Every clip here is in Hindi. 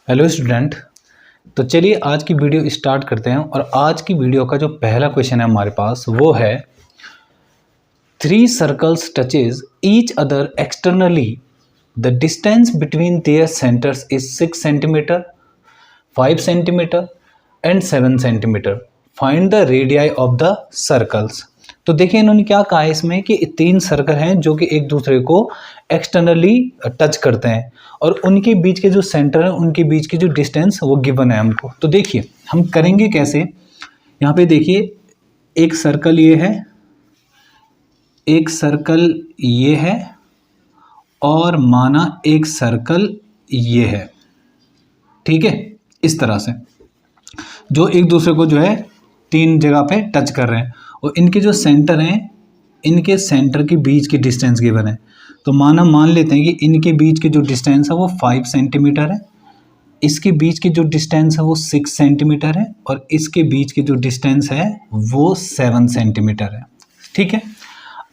Hello student. तो चलिए आज की वीडियो स्टार्ट करते हैं। और आज की वीडियो का जो पहला क्वेश्चन है हमारे पास वो है 3 circles touches each other externally, the distance between their centres is 6 centimetre, 5 centimetre and 7 centimetre. Find the radii of the circles. तो देखिए इन्होंने क्या कहा है इसमें कि 3 सर्कल हैं जो कि एक दूसरे को एक्सटर्नली टच करते हैं और उनके बीच के जो सेंटर है उनके बीच की जो डिस्टेंस वो गिवन है हमको। तो देखिए हम करेंगे कैसे। यहाँ पे देखिए एक सर्कल ये है, एक सर्कल ये है और माना एक सर्कल ये है। ठीक है, इस तरह से जो एक दूसरे को जो है 3 जगह पे टच कर रहे हैं और इनके जो सेंटर हैं इनके सेंटर के बीच की डिस्टेंस गिवन है। तो मान लेते हैं कि इनके बीच की जो डिस्टेंस है वो 5 सेंटीमीटर है, इसके बीच की जो डिस्टेंस है वो 6 सेंटीमीटर है और इसके बीच की जो डिस्टेंस है वो 7 सेंटीमीटर है। ठीक है,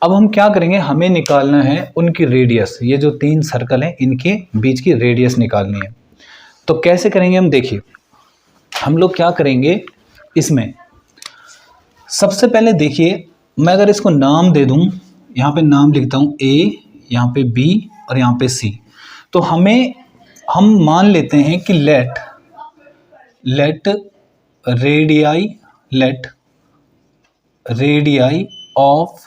अब हम क्या करेंगे, हमें निकालना है उनकी रेडियस। ये जो 3 सर्कल हैं इनके बीच की रेडियस निकालनी है। तो कैसे करेंगे हम, देखिए हम लोग क्या करेंगे इसमें। सबसे पहले देखिए मैं अगर इसको नाम दे दूं, यहाँ पे नाम लिखता हूँ ए, यहाँ पे बी और यहाँ पे सी। तो हम मान लेते हैं कि let radii of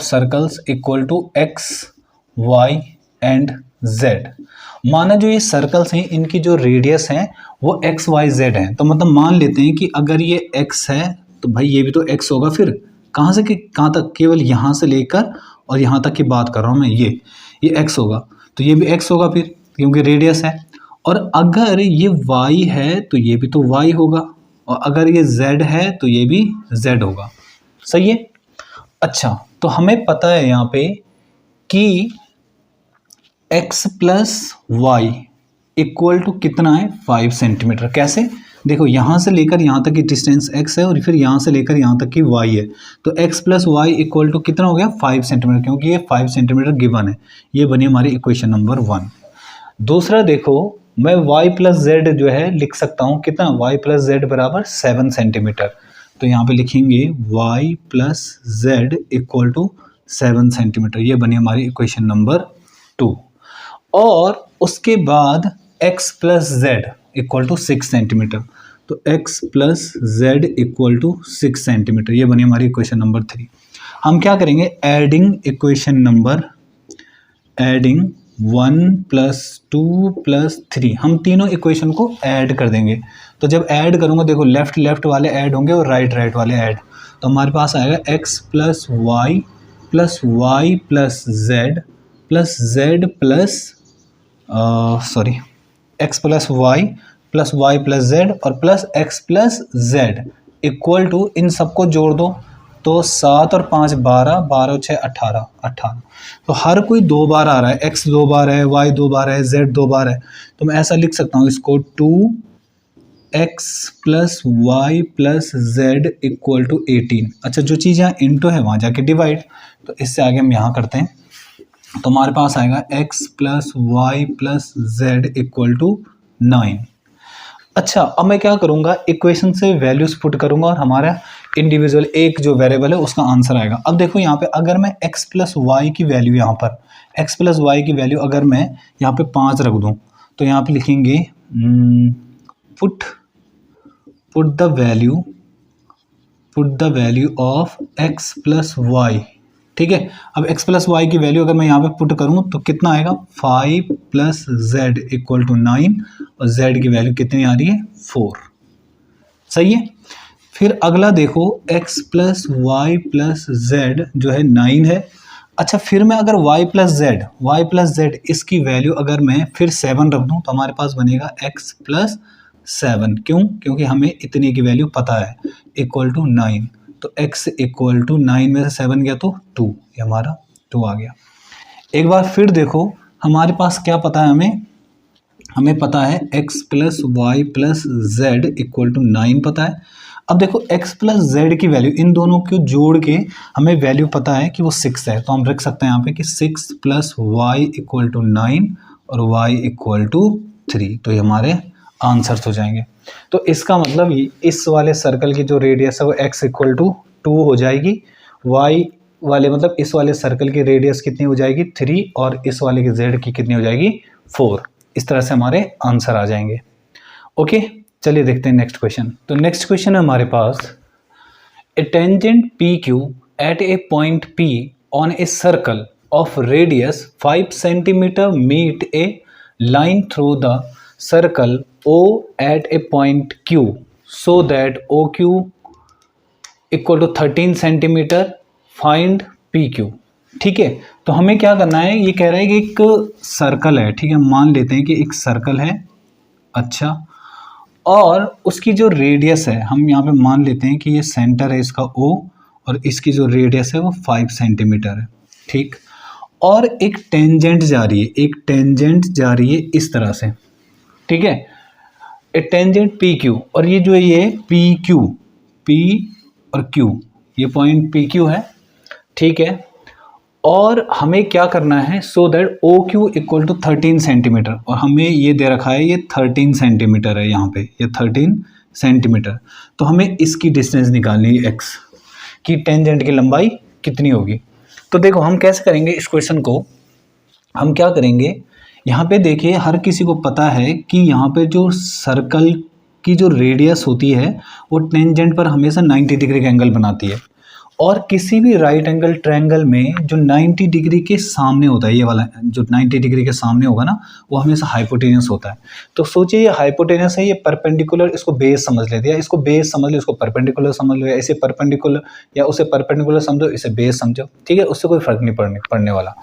circles equal to x, y and z. माना जो ये सर्कल्स हैं इनकी जो रेडियस है वो एक्स वाई जेड है। तो मतलब मान लेते हैं कि अगर ये एक्स है तो भाई ये भी तो एक्स होगा। फिर कहाँ से कि कहाँ तक, केवल यहाँ से लेकर और यहाँ तक की बात कर रहा हूँ मैं, ये एक्स होगा तो ये भी एक्स होगा फिर, क्योंकि रेडियस है। और अगर ये वाई है तो ये भी तो वाई होगा और अगर ये जेड है तो ये भी जेड होगा। सही है। अच्छा, तो हमें पता है यहाँ पे कि x plus y equal to कितना है, 5 सेंटीमीटर। कैसे, देखो यहाँ से लेकर यहाँ तक की डिस्टेंस x है और फिर यहाँ से लेकर यहाँ तक की y है। तो x plus y equal to कितना हो गया, 5 सेंटीमीटर, क्योंकि ये 5 सेंटीमीटर गिवन है। ये बनी हमारी इक्वेशन नंबर 1। दूसरा देखो, मैं y प्लस जेड जो है लिख सकता हूँ कितना, y प्लस जेड बराबर 7 सेंटीमीटर। तो यहाँ पे लिखेंगे y plus Z equal to 7 centimetre. ये बनी हमारी इक्वेशन नंबर 2। और उसके बाद x plus Z equal to 6 centimetre. तो x plus Z equal to 6 centimetre. ये बनी हमारी इक्वेशन नंबर 3। हम क्या करेंगे, एडिंग 1 प्लस 2 प्लस 3, हम तीनों इक्वेशन को ऐड कर देंगे। तो जब ऐड करूँगा देखो लेफ्ट वाले ऐड होंगे और राइट वाले ऐड। तो हमारे पास आएगा x plus Y plus Z plus Z plus X plus Y plus Z और plus X plus Z equal to, इन सबको जोड़ दो तो 7 और 5 12, 12 और 6 18। तो हर कोई 2 बार आ रहा है, x 2 बार है, y 2 बार है, z 2 बार है। तो मैं ऐसा लिख सकता हूँ इसको 2x plus Y plus Z equal to 18। अच्छा, जो चीज़ यहाँ इंटू है वहाँ जाके डिवाइड। तो इससे आगे हम यहाँ करते हैं तो हमारे पास आएगा x plus Y plus Z equal to 9। अच्छा, अब मैं क्या करूँगा, इक्वेशन से वैल्यूज पुट करूँगा और हमारा इंडिविजुअल एक जो वेरिएबल है उसका आंसर आएगा। अब देखो यहाँ पे अगर मैं x प्लस वाई की वैल्यू अगर मैं यहाँ पे 5 रख दूँ तो यहाँ पे लिखेंगे put the value of x plus y. ठीक है, अब x प्लस वाई की वैल्यू अगर मैं यहाँ पे पुट करूँ तो कितना आएगा, 5 प्लस जेड इक्वल टू 9 और z की वैल्यू कितनी आ रही है, 4। सही है। फिर अगला देखो, x plus Y plus z जो है 9 है। अच्छा, फिर मैं अगर y प्लस जेड इसकी वैल्यू अगर मैं फिर 7 रख दूँ तो हमारे पास बनेगा x प्लस 7। क्यों, क्योंकि हमें इतने की वैल्यू पता है, इक्वल टू 9। तो x इक्वल टू 9 में से 7 गया तो 2, ये हमारा 2 आ गया। एक बार फिर देखो हमारे पास क्या पता है, हमें पता है x plus Y plus Z equal to 9 पता है। अब देखो x प्लस जेड की वैल्यू, इन दोनों को जोड़ के हमें वैल्यू पता है कि वो 6 है। तो हम रख सकते हैं यहाँ पे कि 6 प्लस वाई इक्वल टू 9 और y इक्वल टू 3। तो ये हमारे आंसर्स हो जाएंगे। तो इसका मतलब इस वाले सर्कल की जो रेडियस है वो x इक्वल टू 2 हो जाएगी, y वाले मतलब इस वाले सर्कल की रेडियस कितनी हो जाएगी 3, और इस वाले की z की कितनी हो जाएगी 4। इस तरह से हमारे आंसर आ जाएंगे। ओके, चलिए देखते हैं नेक्स्ट क्वेश्चन। तो नेक्स्ट क्वेश्चन है हमारे पास, a tangent P Q at a point P on a circle of radius 5 centimeter meet a line through the circle O at a point Q so that OQ equal to 13 centimeter, find PQ। ठीक है, तो हमें क्या करना है, ये कह रहा है कि एक सर्कल है, ठीक है, मान लेते हैं कि एक सर्कल है, अच्छा, और उसकी जो रेडियस है हम यहाँ पे मान लेते हैं कि ये सेंटर है इसका O, और इसकी जो रेडियस है वो 5 सेंटीमीटर है, ठीक, और एक टेंजेंट जा रही है, एक टेंजेंट जा रही है इस तरह से, ठीक है, ए टेंजेंट पी क्यू, और ये जो है ये पी क्यू, पी और क्यू, ये पॉइंट पी क्यू है, ठीक है, और हमें क्या करना है, so that O Q equal to 13 centimetre, और हमें ये दे रखा है ये 13 सेंटीमीटर है, यहाँ पे ये 13 सेंटीमीटर। तो हमें इसकी डिस्टेंस निकालनी है x की, टेंजेंट की लंबाई कितनी होगी। तो देखो हम कैसे करेंगे इस क्वेश्चन को, हम क्या करेंगे, यहाँ पे देखिए हर किसी को पता है कि यहाँ पे जो सर्कल की जो रेडियस होती है वो टेंजेंट पर हमेशा 90 डिग्री का एंगल बनाती है, और किसी भी राइट एंगल ट्रायंगल में जो 90 डिग्री के सामने होता है, ये वाला जो 90 डिग्री के सामने होगा ना, वो हमेशा हाइपोटेनस होता है। तो सोचिए ये हाइपोटेनस है, ये परपेंडिकुलर, इसको बेस समझ लेते हैं, इसको बेस समझ लो, इसको परपेंडिकुलर समझ लो, या इसे परपेंडिकुलर या उसे परपेंडिकुलर समझो, इसे बेस समझो, ठीक है, उससे कोई फर्क नहीं पड़ने वाला।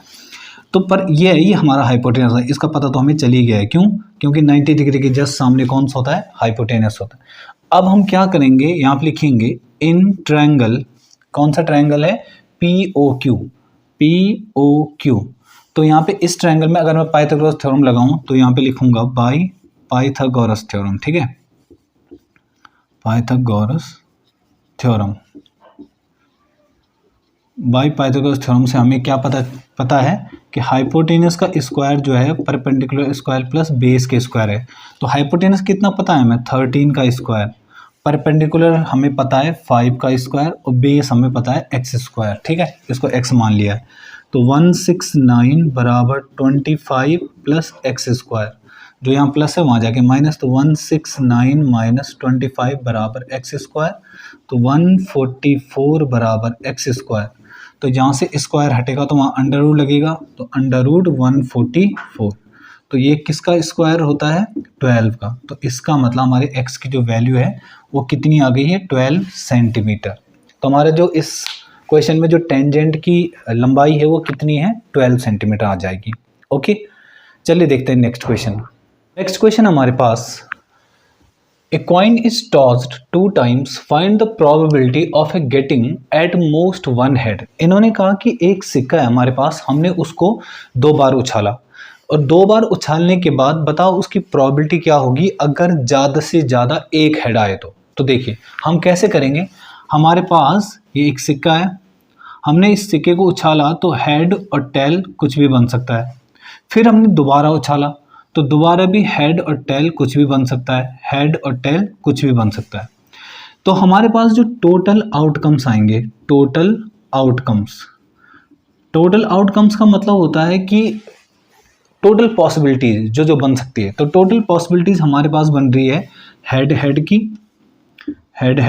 तो पर ये हमारा हाइपोटेनस है, इसका पता तो हमें चल ही गया है, क्यों, क्योंकि 90 डिग्री के जस्ट सामने कौन सा होता है, हाइपोटेनस होता है। अब हम क्या करेंगे, यहाँ पे लिखेंगे इन ट्रायंगल, कौन सा ट्रायंगल है, POQ, POQ। तो यहाँ पे इस ट्रायंगल में अगर मैं पाइथागोरस थ्योरम लगाऊं तो यहाँ पे लिखूंगा बाय पाइथागोरस थ्योरम, ठीक है, Pythagoras theorem, by Pythagoras theorem से हमें क्या पता है कि हाइपोटेनस का स्क्वायर जो है परपेंडिकुलर स्क्वायर प्लस बेस के स्क्वायर है। तो हाइपोटेनस कितना पता है हमें, 13 का स्क्वायर, परपेंडिकुलर हमें पता है 5 का स्क्वायर, और बेस हमें पता है x स्क्वायर, ठीक है, इसको x मान लिया है। तो 169 बराबर 25 प्लस एक्स स्क्वायर, जो यहाँ प्लस है वहाँ जाके माइनस, तो 169 माइनस 25 बराबर एक्स स्क्वायर, तो 144 बराबर एक्स स्क्वायर। तो जहाँ से स्क्वायर हटेगा तो वहाँ अंडर रूट लगेगा, तो अंडर रूट 144। तो ये किसका स्क्वायर होता है, 12 का। तो इसका मतलब हमारे x की जो वैल्यू है वो कितनी आ गई है, 12 सेंटीमीटर। तो हमारे जो इस क्वेश्चन में जो टेंजेंट की लंबाई है वो कितनी है, 12 सेंटीमीटर आ जाएगी। ओके, चलिए देखते हैं नेक्स्ट क्वेश्चन। नेक्स्ट क्वेश्चन हमारे पास, a coin is tossed 2 times, find the probability of a getting at most 1 head. इन्होंने कहा कि एक सिक्का है हमारे पास, हमने उसको 2 बार उछाला, और 2 बार उछालने के बाद बताओ उसकी प्रोबेबिलिटी क्या होगी अगर ज़्यादा से ज़्यादा एक हेड आए तो देखिए हम कैसे करेंगे। हमारे पास ये एक सिक्का है, हमने इस सिक्के को उछाला तो हेड और टेल कुछ भी बन सकता है, फिर हमने दोबारा उछाला तो दोबारा भी हेड और टेल कुछ भी बन सकता है, हेड और टेल कुछ भी बन सकता है। तो हमारे पास जो टोटल आउटकम्स आएंगे, टोटल आउटकम्स का मतलब होता है कि टोटल पॉसिबिलिटीज जो बन सकती है। तो टोटल पॉसिबिलिटीज हमारे पास बन रही है हेड की, हेड,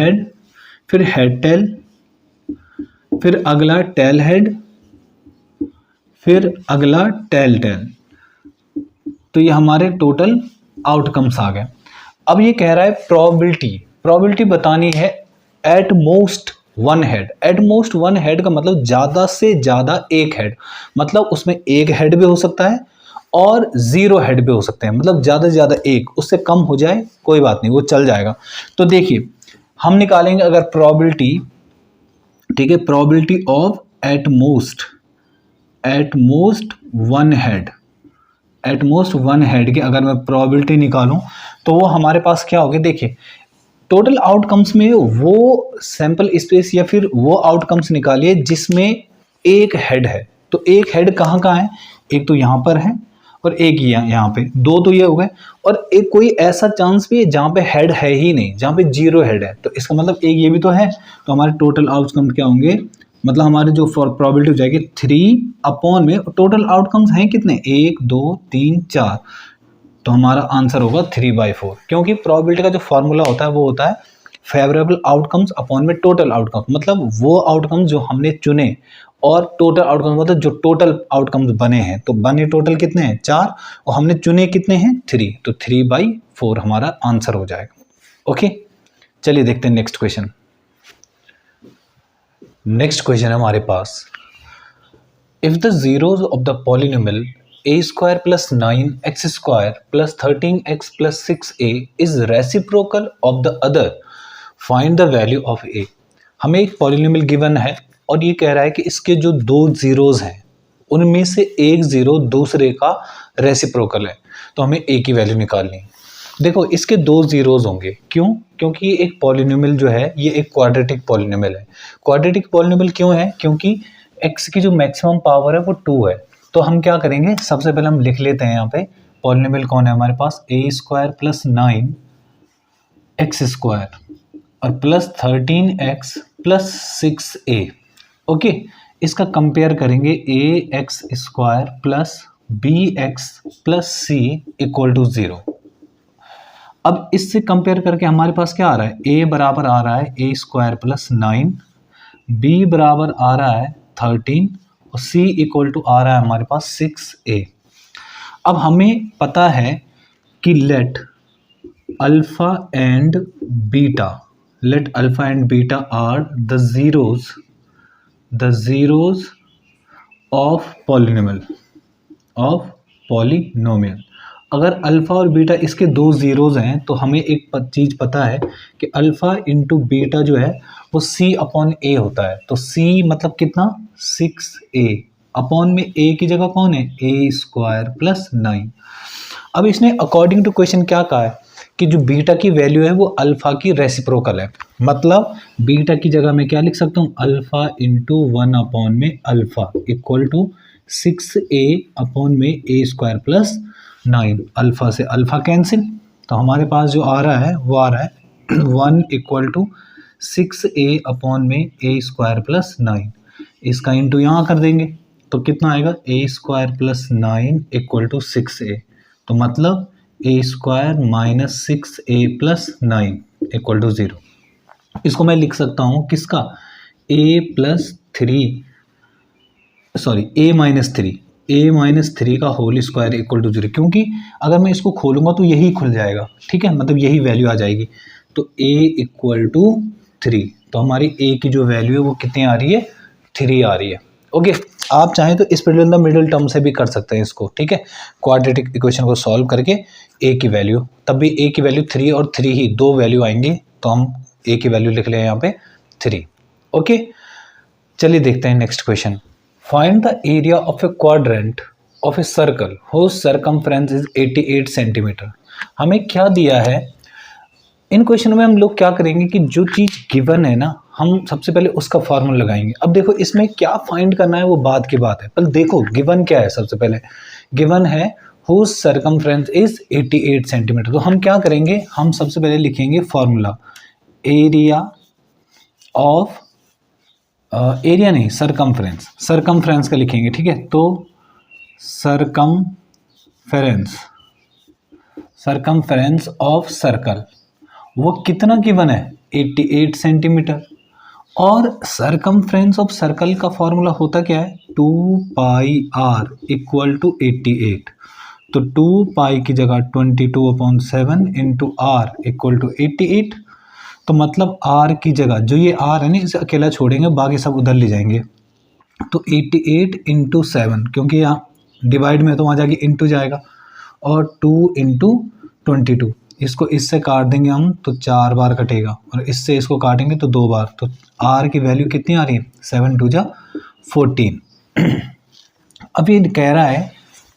फिर हेड टेल, फिर अगला टेल हेड, फिर अगला टेल। तो ये हमारे टोटल आउटकम्स आ गए। अब ये कह रहा है प्रोबेबिलिटी बतानी है eight most 1 head. Eight most 1 head का मतलब ज़्यादा से ज़्यादा एक हेड, मतलब उसमें एक हेड भी हो सकता है और 0 हेड भी हो सकते हैं, मतलब ज़्यादा से ज़्यादा एक, उससे कम हो जाए कोई बात नहीं, वो चल जाएगा। तो देखिए हम निकालेंगे अगर प्रोबेबिलिटी, ठीक है, probability of eight most 1 head की अगर मैं प्रोबेबिलिटी निकालूं तो वो हमारे पास क्या होगी। देखिए टोटल आउटकम्स में वो सैंपल स्पेस या फिर वो आउटकम्स निकालिए जिसमें एक हेड है। तो एक हेड कहाँ है, एक तो यहाँ पर है और एक ही यहाँ पे, दो तो ये हो गए, और एक कोई ऐसा चांस भी है जहाँ पे हेड है ही नहीं, जहाँ पे 0 हेड है, तो इसका मतलब एक ये भी तो है। तो हमारे टोटल आउटकम क्या होंगे, मतलब हमारे जो प्रोबेबिलिटी हो जाएगी 3 में टोटल आउटकम्स हैं कितने, 1 2 3 4, तो हमारा आंसर होगा 3/4, क्योंकि प्रोबेबिलिटी का जो फॉर्मूला होता है वो होता है फेवरेबल आउटकम्स अपॉन में टोटल आउटकम्स, मतलब वो आउटकम्स जो हमने चुने और टोटल आउटकम्स मतलब जो टोटल आउटकम्स बने हैं, तो बने टोटल कितने हैं 4 और हमने चुने कितने हैं 3, तो 3/4 हमारा आंसर हो जाएगा। ओके, चलिए देखते हैं नेक्स्ट क्वेश्चन। नेक्स्ट क्वेश्चन है हमारे पास, if the zeros of the polynomial a² + 9x² + 13x + 6a is reciprocal of the other, find the value of a। हमें एक पॉलिनोमियल गिवन है और ये कह रहा है कि इसके जो दो जीरोज हैं उनमें से एक जीरो दूसरे का रेसिप्रोकल है, तो हमें a की वैल्यू निकालनी है। देखो इसके दो जीरोज होंगे, क्यों, क्योंकि ये एक पॉलिनोमियल जो है ये एक क्वाड्रेटिक पॉलिनोमियल है। क्वाड्रेटिक पॉलिनोमियल क्यों है, क्योंकि x की जो मैक्सिमम पावर है वो 2 है। तो हम क्या करेंगे, सबसे पहले हम लिख लेते हैं यहाँ पे पॉलिनोमियल कौन है हमारे पास, a² + 9x² और प्लस 13x + 6a। ओके, इसका कंपेयर करेंगे ax² + bx + c = 0। अब इससे कंपेयर करके हमारे पास क्या आ रहा है, a बराबर आ रहा है a² + 9, b बराबर आ रहा है 13 और c = आ रहा है हमारे पास 6a। अब हमें पता है कि let alpha and beta are the zeros of polynomial. अगर अल्फा और बीटा इसके दो जीरोज हैं तो हमें एक चीज़ पता है कि अल्फा इंटू बीटा जो है वो c/a होता है। तो c मतलब कितना 6a, अपॉन में a की जगह कौन है a² + 9। अब इसने अकॉर्डिंग टू क्वेश्चन क्या कहा है कि जो बीटा की वैल्यू है वो अल्फा की रेसिप्रोकल है, मतलब बीटा की जगह मैं क्या लिख सकता हूँ, अल्फा इंटू 1 अपॉन में अल्फा = 6a अपॉन में a² + 9। अल्फा से अल्फा कैंसिल, तो हमारे पास जो आ रहा है वो आ रहा है 1 = 6a अपॉन में a² + 9। इसका इंटू यहाँ कर देंगे तो कितना आएगा a² + 9 = 6a, तो मतलब a² - 6a + 9 = 0। इसको मैं लिख सकता हूँ किसका, a - 3 का होल स्क्वायर = 0, क्योंकि अगर मैं इसको खोलूंगा तो यही खुल जाएगा, ठीक है, मतलब यही वैल्यू आ जाएगी। तो a = 3, तो हमारी a की जो वैल्यू है वो कितनी आ रही है 3 आ रही है। ओके, आप चाहें तो इस मिडिल टर्म से भी कर सकते हैं इसको, ठीक है, क्वाड्रेटिक इक्वेशन को सॉल्व करके a की वैल्यू, तब भी a की वैल्यू 3 और 3 ही दो वैल्यू आएंगी, तो हम a की वैल्यू लिख लें यहाँ पे 3। ओके, चलिए देखते हैं next question. Find the area of a quadrant of a circle whose circumference is 88 centimetre. हमें क्या दिया है, इन क्वेश्चन में हम लोग क्या करेंगे कि जो चीज़ गिवन है ना, हम सबसे पहले उसका फॉर्मूला लगाएंगे। अब देखो इसमें क्या फाइंड करना है वो बात की बात है, पर देखो गिवन क्या है, सबसे पहले गिवन है हुज सर्कमफ्रेंस इज 88 सेंटीमीटर। तो हम क्या करेंगे, हम सबसे पहले लिखेंगे फॉर्मूला एरिया ऑफ एरिया नहीं सरकमफ्रेंस का लिखेंगे, ठीक है। तो सरकमफ्रेंस ऑफ सर्कल वो कितना गिवन है 88 सेंटीमीटर, और सरकमफ्रेंस ऑफ सर्कल का फॉर्मूला होता क्या है 2πr = 88। तो 2π की जगह 22/7 × r = 88। तो मतलब r की जगह जो ये r है ना इसे अकेला छोड़ेंगे, बाकी सब उधर ले जाएंगे। तो 88 × 7, क्योंकि यहाँ डिवाइड में तो वहाँ जाके इंटू जाएगा, और 2 × 22, इसको इससे काट देंगे हम तो 4 बार कटेगा, और इससे इसको काटेंगे तो 2 बार। तो r की वैल्यू कितनी आ रही है 7 × 2 = 14। अब ये कह रहा है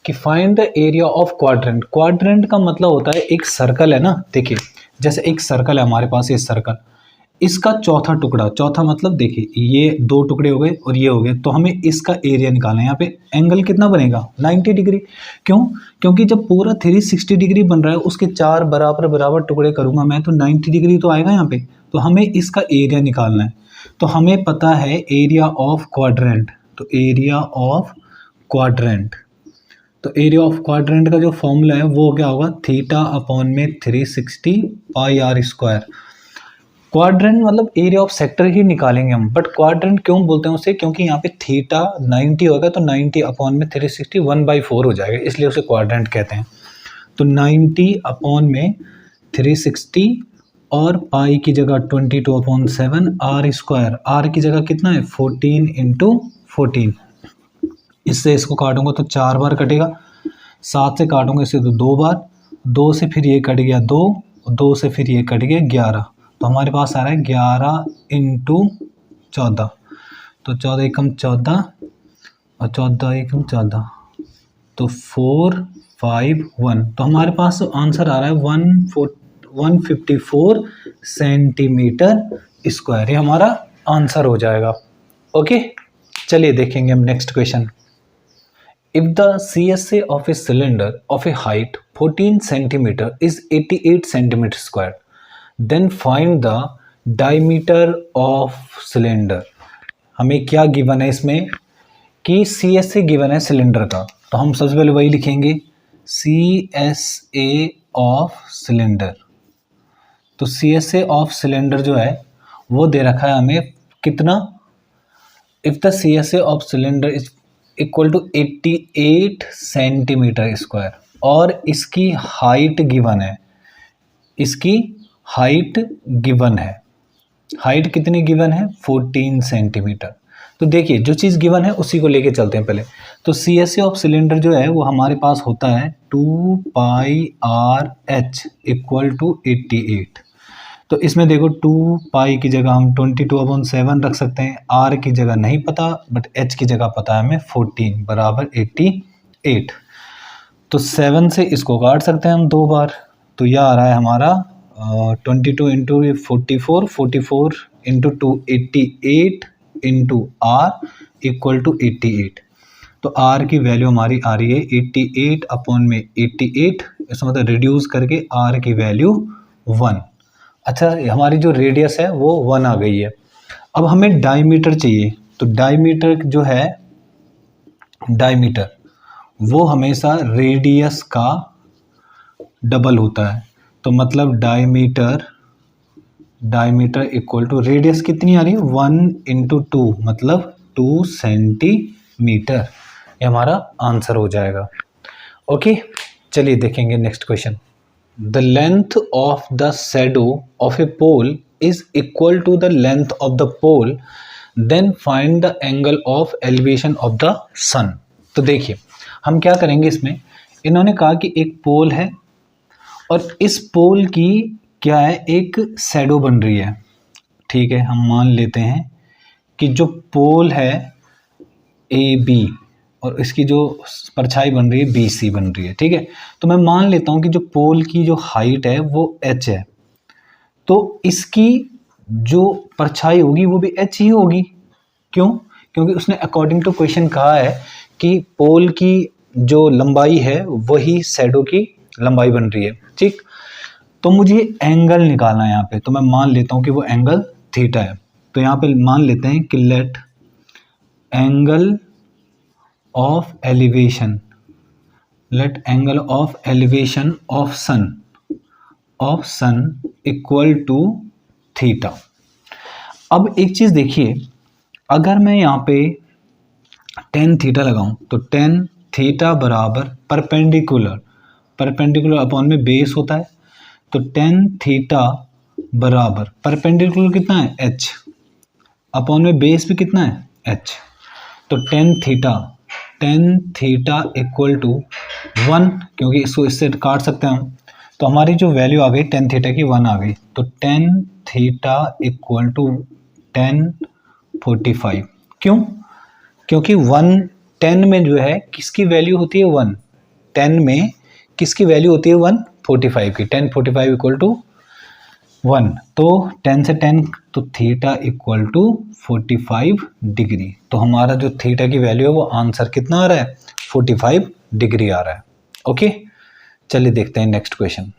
कि find the area of quadrant. Quadrant का मतलब होता है एक सर्कल है ना, देखिए जैसे एक सर्कल है हमारे पास, ये सर्कल इसका चौथा टुकड़ा, चौथा मतलब देखिए ये 2 टुकड़े हो गए और ये हो गए, तो हमें इसका एरिया निकालना है। यहाँ पे एंगल कितना बनेगा 90 डिग्री। क्यों? क्योंकि जब पूरा 360 डिग्री बन रहा है उसके 4 बराबर बराबर टुकड़े करूँगा मैं तो 90 डिग्री तो आएगा यहाँ पे। तो हमें इसका एरिया निकालना है। तो हमें पता है एरिया ऑफ क्वाड्रेंट, तो एरिया ऑफ क्वाड्रेंट, तो एरिया ऑफ क्वाड्रेंट का जो फॉर्मूला है वो क्या होगा, थीटा अपॉन में 360 पाई आर स्क्वायर। क्वाड्रेंट मतलब एरिया ऑफ सेक्टर ही निकालेंगे हम, बट क्वाड्रेंट क्यों बोलते हैं उसे, क्योंकि यहाँ पे थीटा 90 होगा तो 90 अपॉन में 360 1/4 हो जाएगा, इसलिए उसे क्वाड्रेंट कहते हैं। तो 90 अपॉन में 360 और पाई की जगह 22/7 आर स्क्वायर, आर की जगह कितना है 14 इंटू 14। इससे इसको काटूंगा तो 4 बार कटेगा, 7 से काटूंगा इसे तो 2 बार, 2 से फिर ये कट गया 2, 2 से फिर ये कट गया 11, तो हमारे पास आ रहा है 11 इंटू 14, तो 14 एकम 14 और 14 एकम 14, तो 451, तो हमारे पास आंसर आ रहा है 154 सेंटीमीटर स्क्वायर, ये हमारा आंसर हो जाएगा। ओके, चलिए देखेंगे हम next question. If the CSA of a cylinder of a height 14 centimeter is 88 centimeter square, then find the diameter of cylinder। हमें क्या गिवन है इसमें कि CSA गिवन है सिलेंडर का, तो हम सबसे पहले वही लिखेंगे CSA ऑफ सिलेंडर। तो CSA ऑफ सिलेंडर जो है वो दे रखा है हमें कितना, if the CSA of cylinder is equal to 88 centimetre square, और इसकी हाइट गिवन है, इसकी हाइट गिवन है, हाइट कितनी गिवन है 14 सेंटीमीटर। तो देखिए जो चीज़ गिवन है उसी को लेके चलते हैं पहले। तो CSA ऑफ सिलेंडर जो है वो हमारे पास होता है 2 पाई आर एच इक्वल टू 88। तो इसमें देखो 2 पाई की जगह हम 22/7 रख सकते हैं, आर की जगह नहीं पता बट एच की जगह पता है हमें 14 बराबर 88। तो 7 से इसको काट सकते हैं हम 2 बार, तो यह आ रहा है हमारा 22 into 44, 44 into 2 88 into R equal to 88। तो आर की वैल्यू हमारी आ रही है 88 अपॉन में 88, इसका मतलब रिड्यूस करके आर की वैल्यू 1। अच्छा, हमारी जो रेडियस है वो 1 आ गई है। अब हमें डायमीटर चाहिए, तो डायमीटर जो है, डायमीटर वो हमेशा रेडियस का डबल होता है, तो मतलब डायमीटर इक्वल टू रेडियस कितनी आ रही है 1 इंटू 2 मतलब 2 सेंटीमीटर, ये हमारा आंसर हो जाएगा। ओके, चलिए देखेंगे next question. The length of the shadow of a pole is equal to the length of the pole, then find the angle of elevation of the sun। तो देखिए हम क्या करेंगे इसमें, इन्होंने कहा कि एक पोल है और इस पोल की क्या है एक शैडो बन रही है। ठीक है, हम मान लेते हैं कि जो पोल है AB और इसकी जो परछाई बन रही है BC बन रही है। ठीक है, तो मैं मान लेता हूँ कि जो पोल की जो हाइट है वो h है, तो इसकी जो परछाई होगी वो भी h ही होगी। क्यों? क्योंकि उसने अकॉर्डिंग टू क्वेश्चन कहा है कि पोल की जो लंबाई है वही शैडो की लंबाई बन रही है। ठीक, तो मुझे एंगल निकालना है यहाँ पे, तो मैं मान लेता हूँ कि वो एंगल थीटा है। तो यहाँ पे मान लेते हैं कि let angle of elevation, let angle of elevation of sun equal to theta. अब एक चीज़ देखिए, अगर मैं यहाँ पे tan थीटा लगाऊं तो tan थीटा बराबर परपेंडिकुलर अपॉन में बेस होता है, तो tan थीटा बराबर परपेंडिकुलर कितना है h अपॉन में बेस भी कितना है h, तो tan थीटा इक्वल टू 1, क्योंकि इसको इससे काट सकते हैं हम, तो हमारी जो वैल्यू आ गई tan थीटा की 1 आ गई, तो tan थीटा इक्वल टू 1045। क्यों? क्योंकि 10 में जो है किसकी वैल्यू होती है 1, 10 में किसकी वैल्यू होती है 145 की, 1045 इक्वल टू 1, तो 10 से 10 तो थीटा इक्वल टू 45 डिग्री। तो हमारा जो थीटा की वैल्यू है वो आंसर कितना आ रहा है, 45 डिग्री आ रहा है। ओके, चलिए देखते हैं नेक्स्ट क्वेश्चन।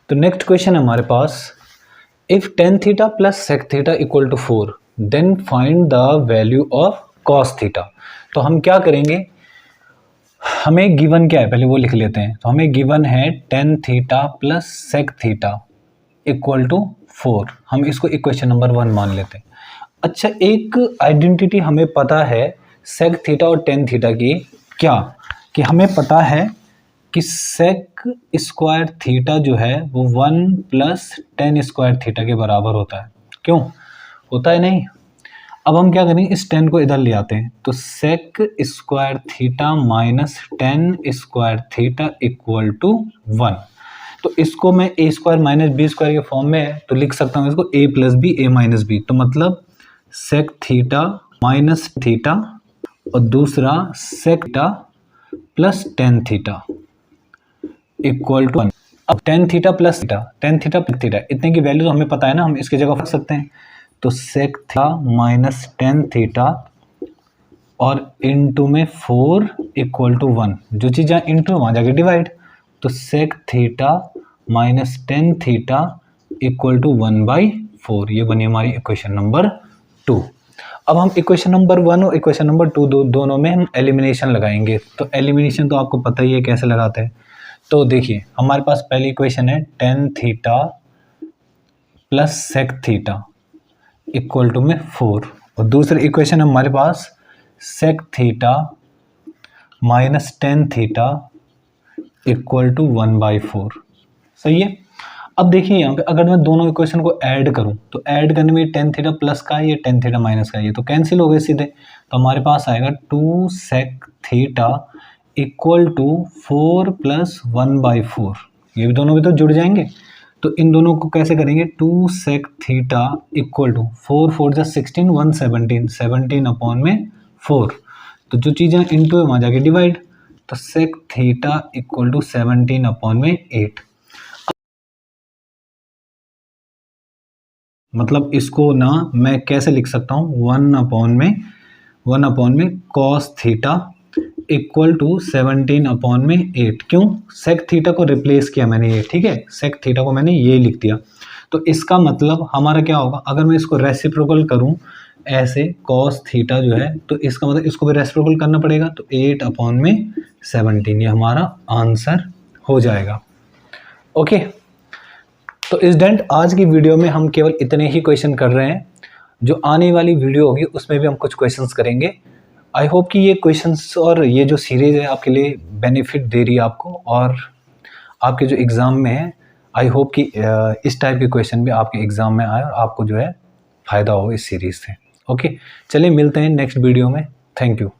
तो नेक्स्ट क्वेश्चन है हमारे पास, if tan theta plus sec theta equal to 4 then find the value of cos theta. तो हम क्या करेंगे, हमें गिवन क्या है पहले वो लिख लेते हैं। तो हमें गिवन है tan theta plus sec theta equal to 4, हम इसको इक्वेशन नंबर 1 मान लेते हैं। अच्छा, एक आइडेंटिटी हमें पता है सेक थीटा और टेन थीटा की, क्या कि हमें पता है कि सेक स्क्वायर थीटा जो है वो 1 प्लस टेन स्क्वायर थीटा के बराबर होता है। क्यों होता है, नहीं। अब हम क्या करेंगे, इस 10 को इधर ले आते हैं। तो sec square theta minus tan square theta equal to 1। तो इसको मैं A square minus B square के फॉर्म में तो लिख सकता हूँ इसको A plus B A minus B. तो मतलब सेक थीटा माइनस थीटा और दूसरा sec theta plus tan theta equal to 1। अब tan theta plus theta, tan theta plus theta, इतने की वैल्यू तो हमें पता है ना, हम इसकी जगह रख सकते हैं। तो sec theta minus tan theta और इनटू में 4 इक्वल टू 1, जो चीज़ जहाँ इनटू वहाँ जाके डिवाइड। तो sec theta minus tan theta equal to 1/4, ये बनी हमारी इक्वेशन नंबर 2। अब हम इक्वेशन नंबर 1 और इक्वेशन नंबर 2 दोनों में हम एलिमिनेशन लगाएंगे। तो एलिमिनेशन तो आपको पता ही है कैसे लगाते हैं। तो देखिए हमारे पास पहली इक्वेशन है tan theta plus sec theta equal to में 4, और दूसरी इक्वेशन है हमारे पास sec theta minus tan theta equal to 1/4। सही है। अब देखिए यहाँ पे अगर मैं दोनों इक्वेशन को ऐड करूँ तो ऐड करने में टेन थीटा प्लस का है, ये टेन थीटा माइनस का है, ये तो कैंसिल हो गए सीधे। तो हमारे पास आएगा 2 sec theta equal to 4 plus 1/4, ये भी दोनों भी तो जुड़ जाएंगे। तो इन दोनों को कैसे करेंगे, 2 सेक थीटा इक्वल टू 4 4 जा 16 117 17 अपॉन में 4, तो जो चीज़ें इंटू है वहाँ जाके डिवाइड। तो sec theta equal to 17 upon में 8। मतलब इसको ना मैं कैसे लिख सकता हूँ, 1 अपॉन में cos theta equal to 17 upon में 8। क्यों, सेक थीटा को रिप्लेस किया मैंने ये, ठीक है, सेक थीटा को मैंने ये लिख दिया। तो इसका मतलब हमारा क्या होगा, अगर मैं इसको रेसिप्रोकल करूँ ऐसे कॉस थीटा जो है, तो इसका मतलब इसको भी रेसिप्रोकल करना पड़ेगा। तो 8 अपॉन में 17, ये हमारा आंसर हो जाएगा। ओके, तो स्टूडेंट आज की वीडियो में हम केवल इतने ही क्वेश्चन कर रहे हैं। जो आने वाली वीडियो होगी उसमें भी हम कुछ क्वेश्चंस करेंगे। आई होप कि ये क्वेश्चंस और ये जो सीरीज़ है आपके लिए बेनिफिट दे रही है आपको, और आपके जो एग्ज़ाम में है आई होप कि इस टाइप के क्वेश्चन भी आपके एग्ज़ाम में आए और आपको जो है फ़ायदा हो इस सीरीज़ से। ओके, चलिए मिलते हैं नेक्स्ट वीडियो में। Thank you.